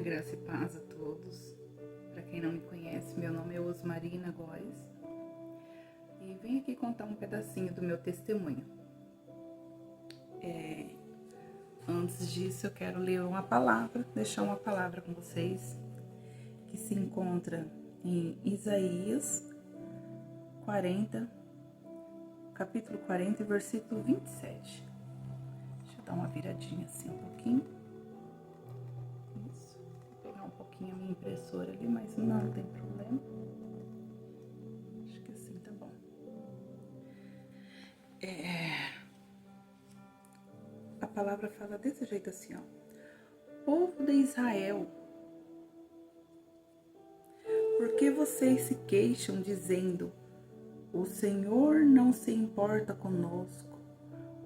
Graça e paz a todos. Para quem não me conhece, meu nome é Osmarina Góes e venho aqui contar um pedacinho do meu testemunho. Antes disso, eu quero ler uma palavra, deixar uma palavra com vocês, que se encontra em Isaías 40, capítulo 40, versículo 27. Deixa eu dar uma viradinha assim um pouquinho. Isso. Vou pegar um pouquinho a minha impressora ali, mas não tem problema. Acho que assim tá bom. A palavra fala desse jeito assim, ó. Povo de Israel, por que vocês se queixam dizendo: o Senhor não se importa conosco,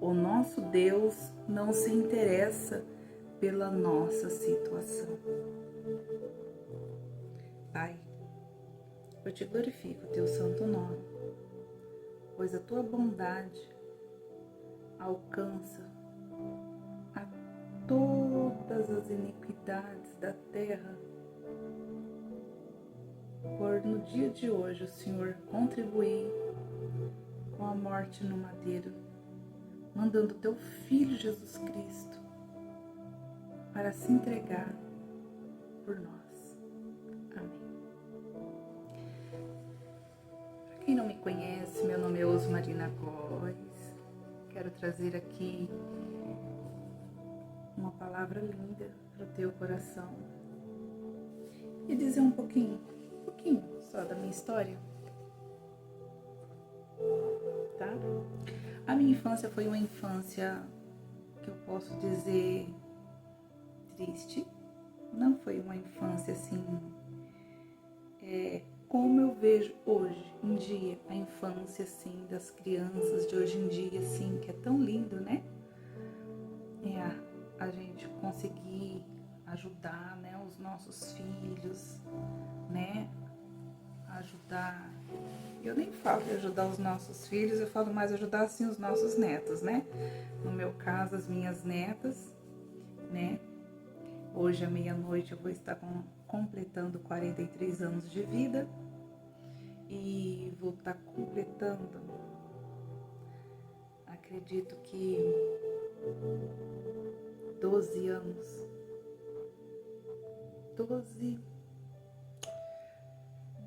o nosso Deus não se interessa pela nossa situação? Pai, eu te glorifico o teu santo nome, pois a tua bondade alcança a todas as iniquidades da terra. Por no dia de hoje o Senhor contribuir com a morte no madeiro, mandando teu Filho Jesus Cristo para se entregar por nós. Amém. Para quem não me conhece, meu nome é Osmarina Góes. Quero trazer aqui uma palavra linda para o teu coração e dizer um pouquinho só da minha história, tá? A minha infância foi uma infância que eu posso dizer triste. Não foi uma infância assim, como eu vejo hoje em dia a infância assim das crianças de hoje em dia, assim, que é tão lindo, né? A gente conseguir ajudar, né, os nossos filhos, né? Ajudar. Eu nem falo de ajudar os nossos filhos, eu falo mais ajudar assim os nossos netos, né? No meu caso, as minhas netas, né? Hoje à meia-noite eu vou estar completando 43 anos de vida e vou estar completando, acredito que 12 anos.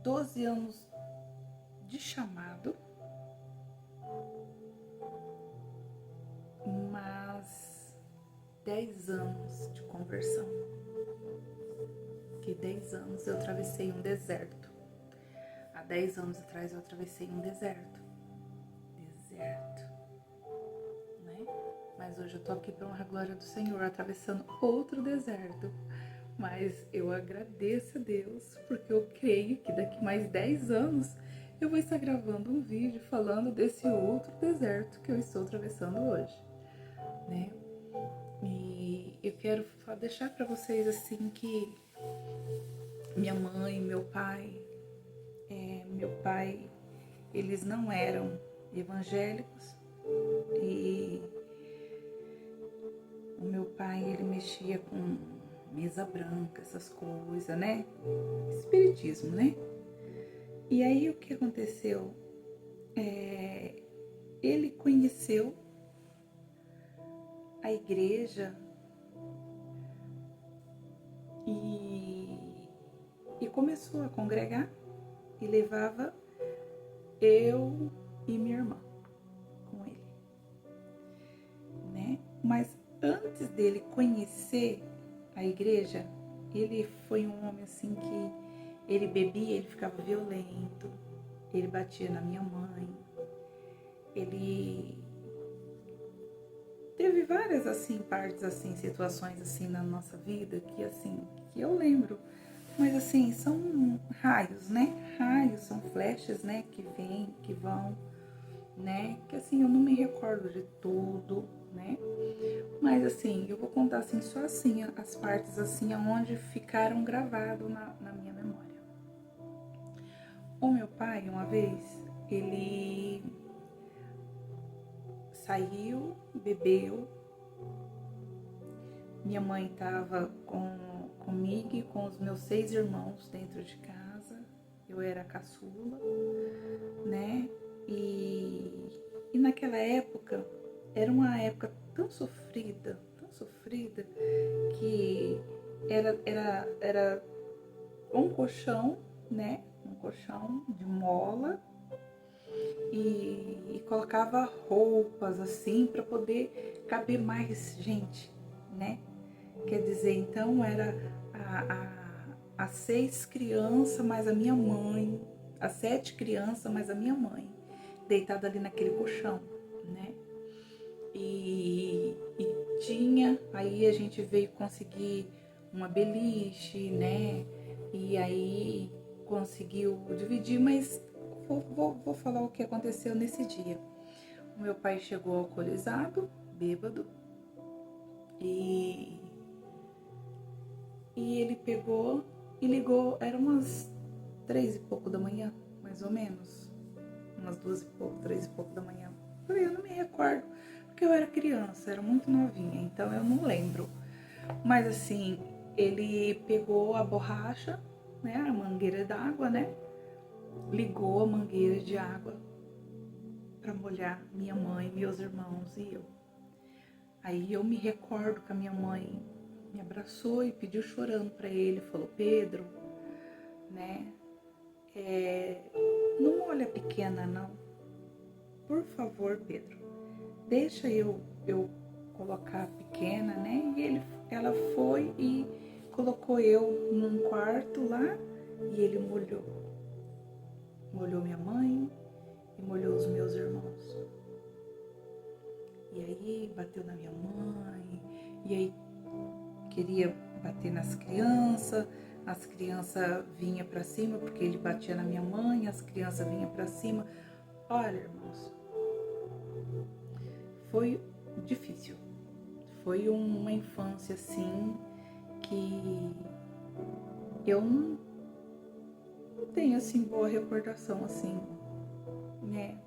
12 anos de chamado, mas 10 anos de conversão. Que 10 anos eu atravessei um deserto. Há 10 anos atrás eu atravessei um deserto. Né? Mas hoje eu tô aqui para honrar a glória do Senhor, atravessando outro deserto. Mas eu agradeço a Deus, porque eu creio que daqui mais 10 anos eu vou estar gravando um vídeo falando desse outro deserto que eu estou atravessando hoje, né? E eu quero deixar para vocês assim que minha mãe, meu pai, eles não eram evangélicos e o meu pai, ele mexia com mesa branca, essas coisas, né? Espiritismo, né? E aí o que aconteceu? Ele conheceu a igreja e começou a congregar e levava eu e minha irmã com ele, né? Mas antes dele conhecer a igreja, ele foi um homem assim que ele bebia, ele ficava violento, ele batia na minha mãe, ele teve várias assim partes assim, situações assim na nossa vida que assim, que eu lembro, mas assim, são raios, né? Raios, são flechas, né, que vêm, que vão, né? Que assim, eu não me recordo de tudo, né? Mas assim, eu vou contar assim, só assim, as partes assim, onde ficaram gravadas na minha memória. O meu pai, uma vez, ele saiu, bebeu, minha mãe estava comigo comigo e com os meus 6 irmãos dentro de casa. Eu era a caçula, né? E naquela época, era uma época tão sofrida, que era um colchão, né? Um colchão de mola e colocava roupas assim para poder caber mais gente, né? Quer dizer, então era as 6 crianças mais a minha mãe, as 7 crianças mais a minha mãe, deitada ali naquele colchão, né? E tinha, aí a gente veio conseguir uma beliche, né? E aí conseguiu dividir, mas vou falar o que aconteceu nesse dia. O meu pai chegou alcoolizado, bêbado, e ele pegou e ligou, era umas 3 e pouco da manhã, mais ou menos, umas 2 e pouco, 3 e pouco da manhã. Eu não me recordo, porque eu era criança, era muito novinha, então eu não lembro. Mas assim, ele pegou a borracha, né, a mangueira d'água, né, ligou a mangueira de água para molhar minha mãe, meus irmãos e eu. Aí eu me recordo que a minha mãe me abraçou e pediu chorando para ele, falou: Pedro, né, não molha pequena não, por favor, Pedro, deixa eu colocar a pequena, né? E ela foi e colocou eu num quarto lá e ele molhou minha mãe e molhou os meus irmãos. E aí bateu na minha mãe, e aí queria bater nas crianças, as crianças vinham para cima, porque ele batia na minha mãe, as crianças vinham para cima. Olha, irmãos, foi difícil. Foi uma infância assim que eu não tenho assim boa recordação assim, né?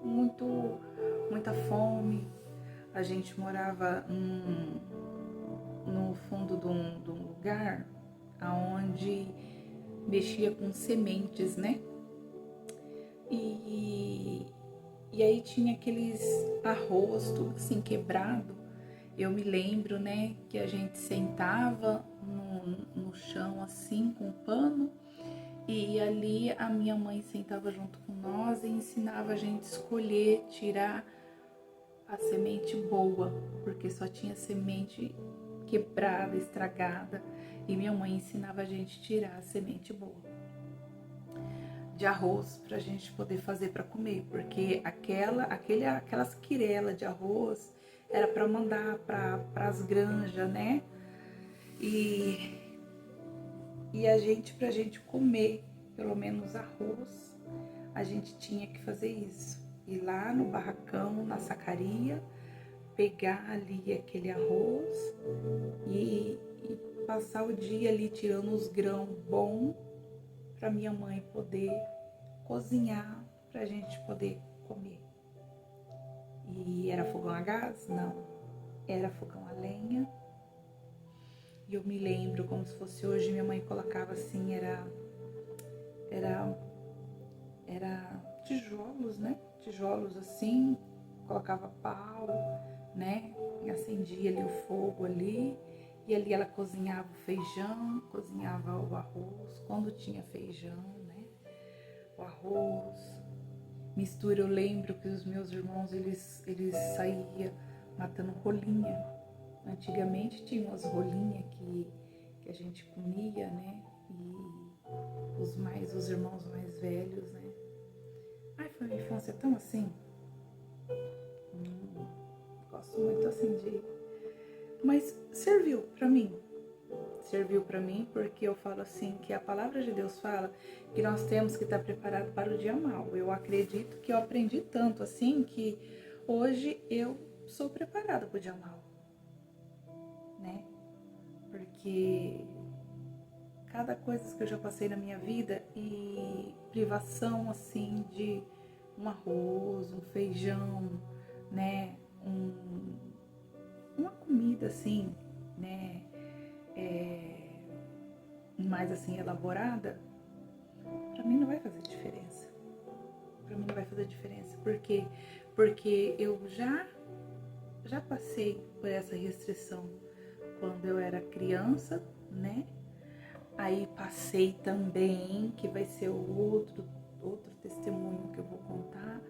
Muita fome. A gente morava no fundo de um lugar aonde mexia com sementes, né? E aí tinha aqueles arroz tudo assim quebrado. Eu me lembro, né, que a gente sentava no chão assim com pano e ali a minha mãe sentava junto com nós e ensinava a gente a escolher, tirar a semente boa, porque só tinha semente quebrada, estragada, e minha mãe ensinava a gente a tirar a semente boa de arroz pra gente poder fazer para comer, porque aquelas quirelas de arroz era para mandar para as granjas, né? E pra gente comer pelo menos arroz, a gente tinha que fazer isso. Ir lá no barracão, na sacaria, pegar ali aquele arroz e passar o dia ali tirando os grãos bons para minha mãe poder cozinhar, para a gente poder comer. E era fogão a gás? Não, era fogão a lenha. E eu me lembro como se fosse hoje, minha mãe colocava assim, era tijolos, né? Tijolos assim, colocava pau, né? E acendia ali o fogo ali. E ali ela cozinhava o feijão, cozinhava o arroz, quando tinha feijão, né? O arroz. Mistura, eu lembro que os meus irmãos, eles saíam matando rolinha. Antigamente tinha umas rolinhas que a gente comia, né? E os irmãos mais velhos, né? Ai, foi uma infância tão assim. Gosto muito assim de... Mas serviu pra mim. Serviu pra mim porque eu falo assim, que a palavra de Deus fala que nós temos que estar preparados para o dia mau. Eu acredito que eu aprendi tanto assim que hoje eu sou preparada para o dia mau, né? Porque cada coisa que eu já passei na minha vida e privação assim de um arroz, um feijão, né? Uma comida assim, né? mais assim elaborada, para mim não vai fazer diferença. Para mim não vai fazer diferença. Por quê? Porque eu já passei por essa restrição quando eu era criança, né? Aí passei também, que vai ser outro testemunho que eu vou contar,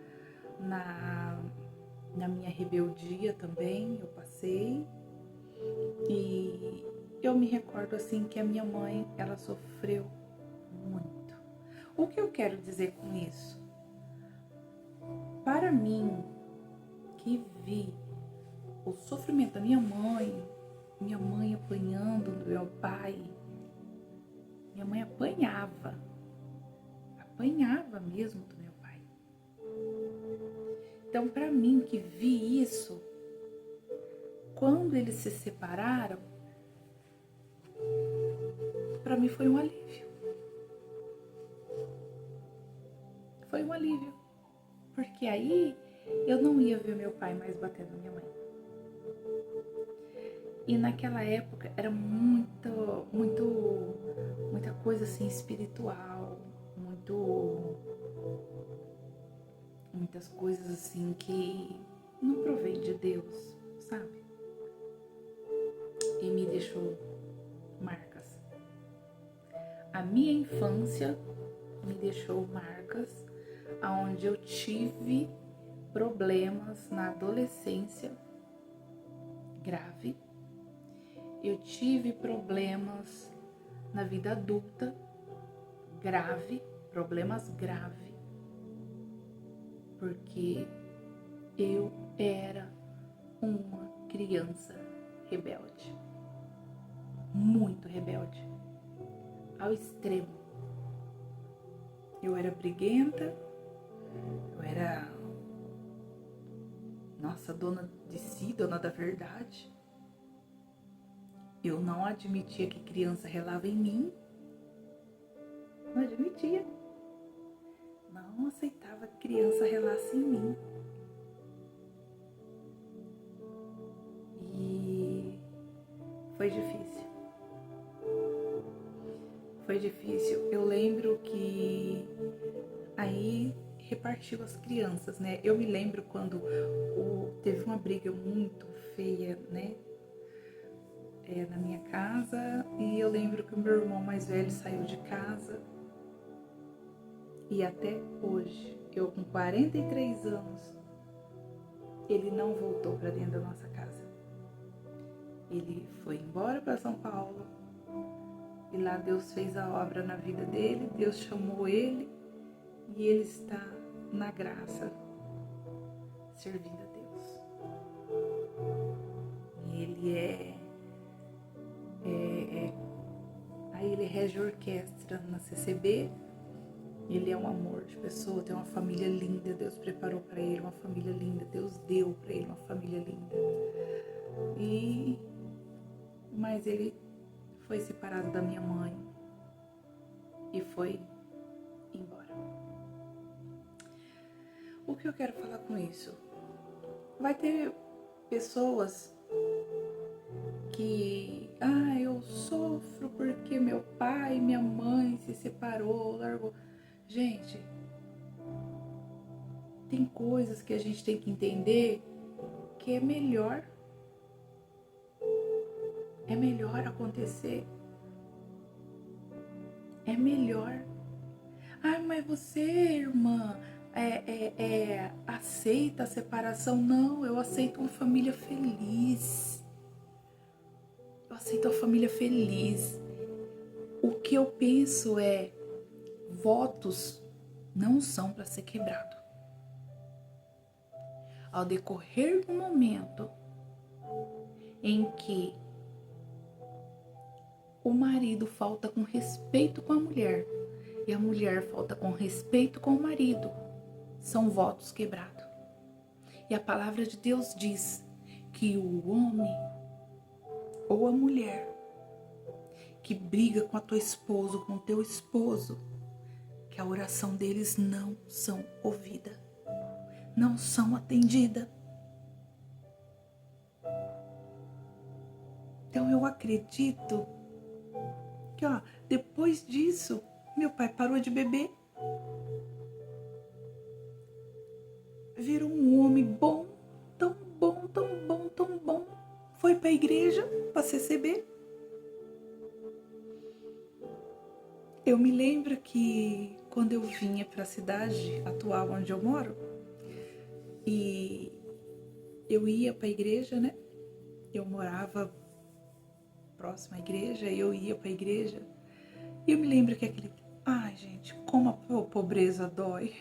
na minha rebeldia também, eu passei. E eu me recordo assim que a minha mãe, ela sofreu muito. O que eu quero dizer com isso? Para mim, que vi o sofrimento da minha mãe apanhando do meu pai, minha mãe apanhava mesmo do meu pai. Então, para mim que vi isso, quando eles se separaram, para mim foi um alívio. Foi um alívio. Porque aí eu não ia ver meu pai mais batendo na minha mãe. E naquela época era muita coisa assim espiritual, muitas coisas assim que não provém de Deus, sabe? E me deixou marcas. A minha infância me deixou marcas, aonde eu tive problemas na adolescência grave. Eu tive problemas na vida adulta grave, problemas graves, porque eu era uma criança rebelde, muito rebelde, ao extremo. Eu era briguenta, eu era, dona de si, dona da verdade. Eu não admitia que criança relava em mim. Não admitia. Não aceitava que criança relasse em mim. E foi difícil. Foi difícil. Eu lembro que aí repartiu as crianças, né? Eu me lembro quando teve uma briga muito feia, né? Na minha casa, e eu lembro que o meu irmão mais velho saiu de casa, e até hoje, eu com 43 anos, ele não voltou para dentro da nossa casa. Ele foi embora para São Paulo, e lá Deus fez a obra na vida dele, Deus chamou ele, e ele está na graça, servindo a Deus. Ele aí ele rege orquestra na CCB. Ele é um amor de pessoa, tem uma família linda, Deus preparou para ele uma família linda, Deus deu para ele uma família linda. Mas ele foi separado da minha mãe e foi embora. O que eu quero falar com isso? Vai ter pessoas que, eu sofro porque meu pai e minha mãe se separou, largou. Gente, tem coisas que a gente tem que entender que é melhor acontecer. É melhor. Mas você, irmã, aceita a separação? Não, eu aceito uma família feliz. Eu aceito a família feliz. O que eu penso é, votos não são para ser quebrado. Ao decorrer do momento em que o marido falta com respeito com a mulher e a mulher falta com respeito com o marido, são votos quebrados. E a palavra de Deus diz que o homem ou a mulher que briga com a tua esposa, com o teu esposo, que a oração deles não são ouvida, não são atendida. Então eu acredito que Depois disso, meu pai parou de beber. Virou um homem bom, tão bom, tão bom, tão bom. Foi para a igreja para CCB. Eu me lembro que quando eu vinha para a cidade atual onde eu moro, e eu ia para a igreja, né? Eu morava próximo à igreja, eu ia para a igreja. E eu me lembro que aquele... Ai, gente, como a pobreza dói.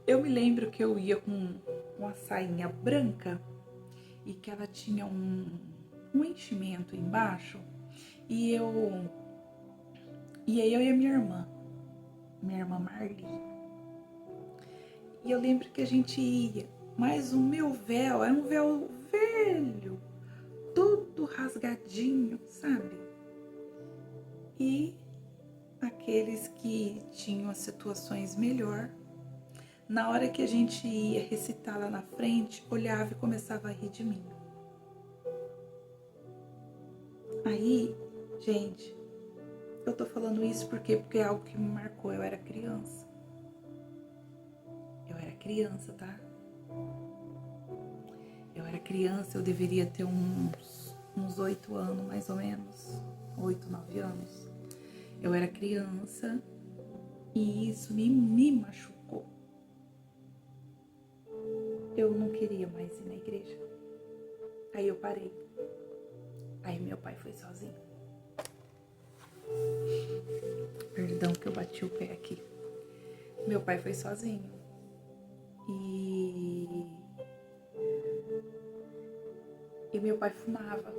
Eu me lembro que eu ia com uma sainha branca e que ela tinha um enchimento embaixo. E aí eu e a minha irmã Marli. E eu lembro que a gente ia, mas o meu véu era um véu velho, todo rasgadinho, sabe? E aqueles que tinham as situações melhor, na hora que a gente ia recitar lá na frente, olhava e começava a rir de mim. Aí, gente, eu tô falando isso porque é algo que me marcou. Eu era criança. Eu era criança, tá? Eu era criança, eu deveria ter uns 8 anos, mais ou menos. 8, 9 anos. Eu era criança e isso me machucou. Eu não queria mais ir na igreja. Aí eu parei. Aí meu pai foi sozinho. Perdão que eu bati o pé aqui. Meu pai foi sozinho. E meu pai fumava.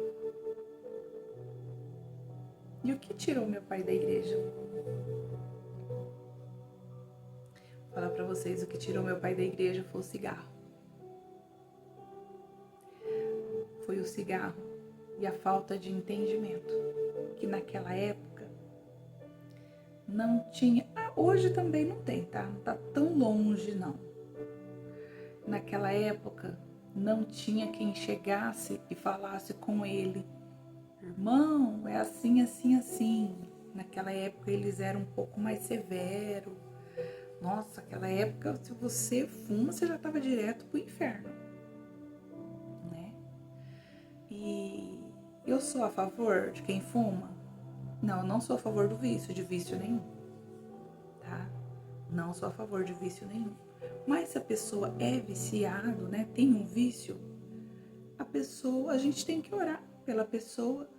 E o que tirou meu pai da igreja? Vou falar pra vocês, o que tirou meu pai da igreja foi o cigarro. Foi o cigarro e a falta de entendimento. Que naquela época não tinha... hoje também não tem, tá? Não tá tão longe, não. Naquela época não tinha quem chegasse e falasse com ele: irmão, é assim, assim, assim. Naquela época eles eram um pouco mais severos. Nossa, naquela época, se você fuma, você já estava direto pro inferno, né? E eu sou a favor de quem fuma? Não, eu não sou a favor do vício, de vício nenhum, tá? Não sou a favor de vício nenhum. Mas se a pessoa é viciado, né, tem um vício, a gente tem que orar pela pessoa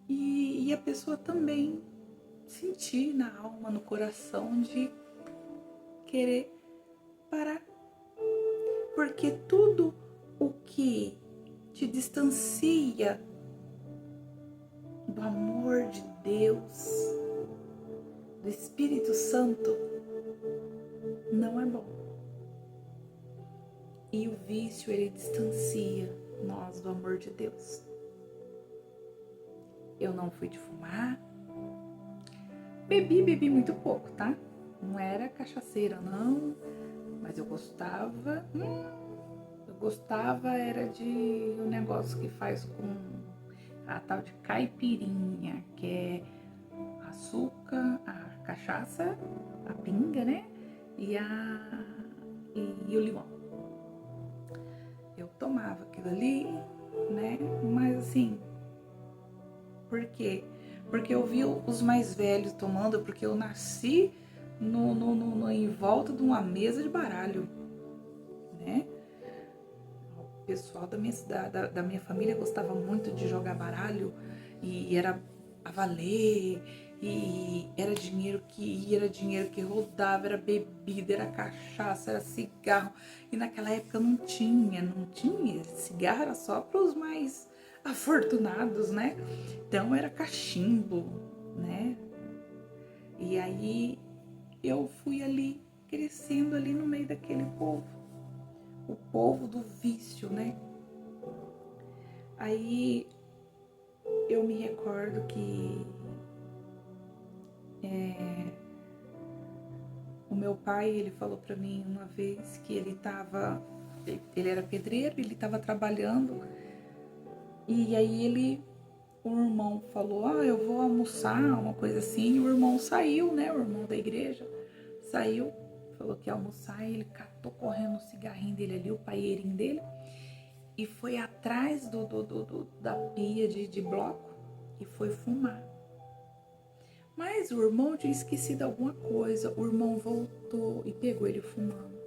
e a pessoa também sentir na alma, no coração de querer parar. Porque tudo o que te distancia do amor de Deus, do Espírito Santo, não é bom. E o vício, ele distancia nós do amor de Deus. Eu não fui de fumar. Bebi muito pouco, tá? Não era cachaceira, não. Mas eu gostava. Eu gostava era de um negócio que faz com a tal de caipirinha, que é açúcar, a cachaça, a pinga, né? E o limão. Eu tomava aquilo ali, né? Mas assim, por quê? Porque eu vi os mais velhos tomando, porque eu nasci em volta de uma mesa de baralho, né? O pessoal da minha família gostava muito de jogar baralho e era a valer, e era dinheiro que ia, era dinheiro que rodava, era bebida, era cachaça, era cigarro. E naquela época não tinha. Cigarro era só para os mais afortunados, né? Então era cachimbo, né? E aí eu fui ali, crescendo ali no meio daquele povo. O povo do vício, né? Aí eu me recordo que o meu pai, ele falou pra mim uma vez que ele era pedreiro, ele estava trabalhando e aí ele o irmão falou, eu vou almoçar, uma coisa assim, e o irmão saiu, né, o irmão da igreja, saiu, falou que ia almoçar, e ele catou correndo o cigarrinho dele ali, o paeirinho dele, e foi atrás da pia de bloco, e foi fumar. Mas o irmão tinha esquecido alguma coisa, o irmão voltou e pegou ele fumando.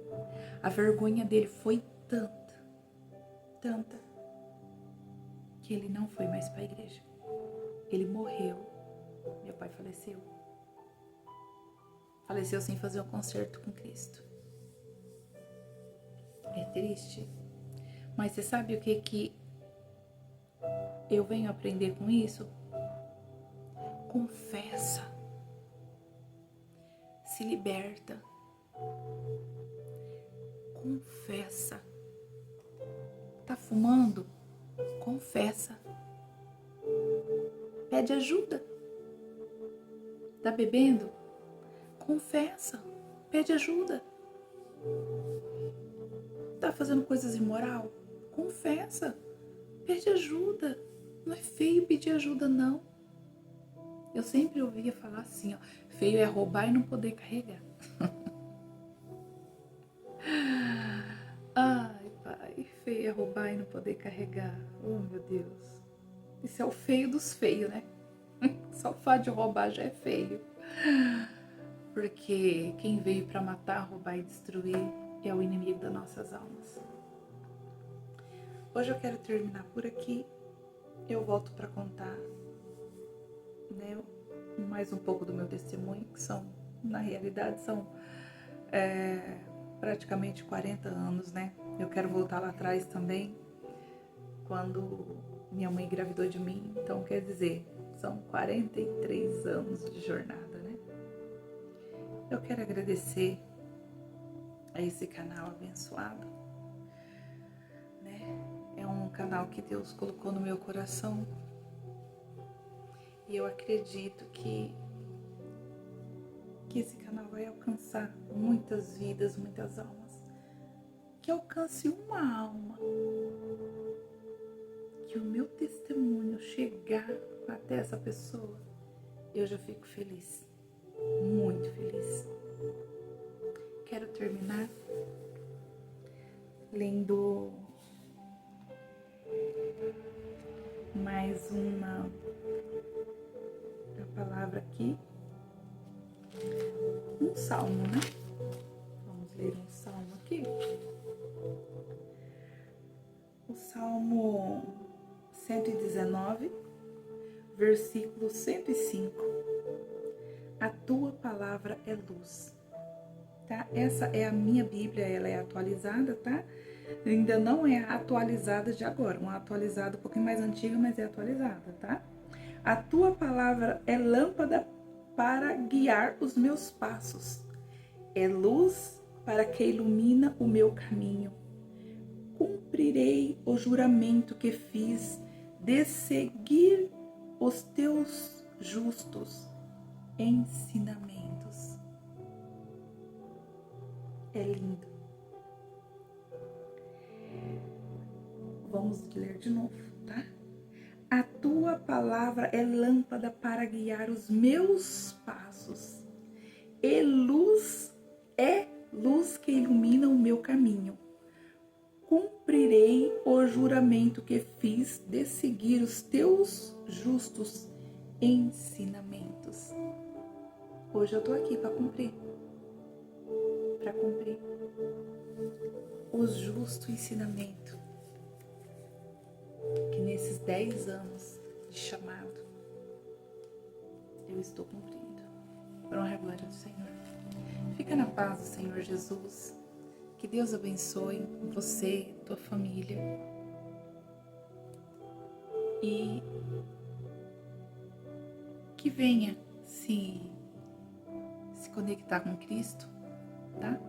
A vergonha dele foi tanta, que ele não foi mais para a igreja. Ele morreu. Meu pai faleceu. Faleceu sem fazer um concerto com Cristo. É triste. Mas você sabe o que eu venho aprender com isso? Confessa. Se liberta. Confessa. Tá fumando? Confessa. Pede ajuda. Tá bebendo? Confessa. Pede ajuda. Tá fazendo coisas imoral? Confessa. Pede ajuda. Não é feio pedir ajuda, não. Eu sempre ouvia falar assim, feio é roubar e não poder carregar. Ai, pai, feio é roubar e não poder carregar. Oh, meu Deus. Isso é o feio dos feios, né? Só o fato de roubar já é feio. Porque quem veio para matar, roubar e destruir é o inimigo das nossas almas. Hoje eu quero terminar por aqui. Eu volto para contar, né, mais um pouco do meu testemunho, que são, na realidade, são praticamente 40 anos, né? Eu quero voltar lá atrás também, quando minha mãe engravidou de mim. Então, quer dizer, são 43 anos de jornada, né? Eu quero agradecer a esse canal abençoado, né? É um canal que Deus colocou no meu coração. E eu acredito que esse canal vai alcançar muitas vidas, muitas almas. Que alcance uma alma. Que o meu testemunho chegar até essa pessoa, eu já fico feliz. Muito feliz. Quero terminar lendo mais uma palavra aqui. Um salmo, né? Vamos ler um salmo aqui. O Salmo 119, versículo 105. A tua palavra é luz. Tá? Essa é a minha Bíblia, ela é atualizada, tá? Ainda não é atualizada de agora, uma atualizada um pouquinho mais antiga, mas é atualizada, tá? A tua palavra é lâmpada para guiar os meus passos, é luz para que ilumina o meu caminho. Cumprirei o juramento que fiz de seguir os teus justos ensinamentos. É lindo. Vamos ler de novo, tá? A tua palavra é lâmpada para guiar os meus passos, e luz que ilumina o meu caminho. Cumprirei o juramento que fiz de seguir os teus justos ensinamentos. Hoje eu tô aqui para cumprir os justos ensinamentos que nesses 10 anos de chamado eu estou cumprindo. Por honra e glória do Senhor. Fica na paz do Senhor Jesus. Que Deus abençoe você, tua família. E que venha se conectar com Cristo, tá?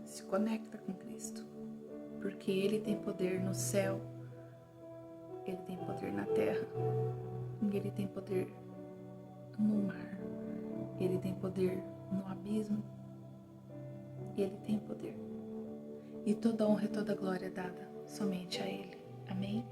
Se conecta com Cristo. Porque Ele tem poder no céu. Ele tem poder na terra. Ele tem poder no mar. Ele tem poder no abismo. Ele tem poder. E toda honra e toda glória é dada somente a Ele. Amém?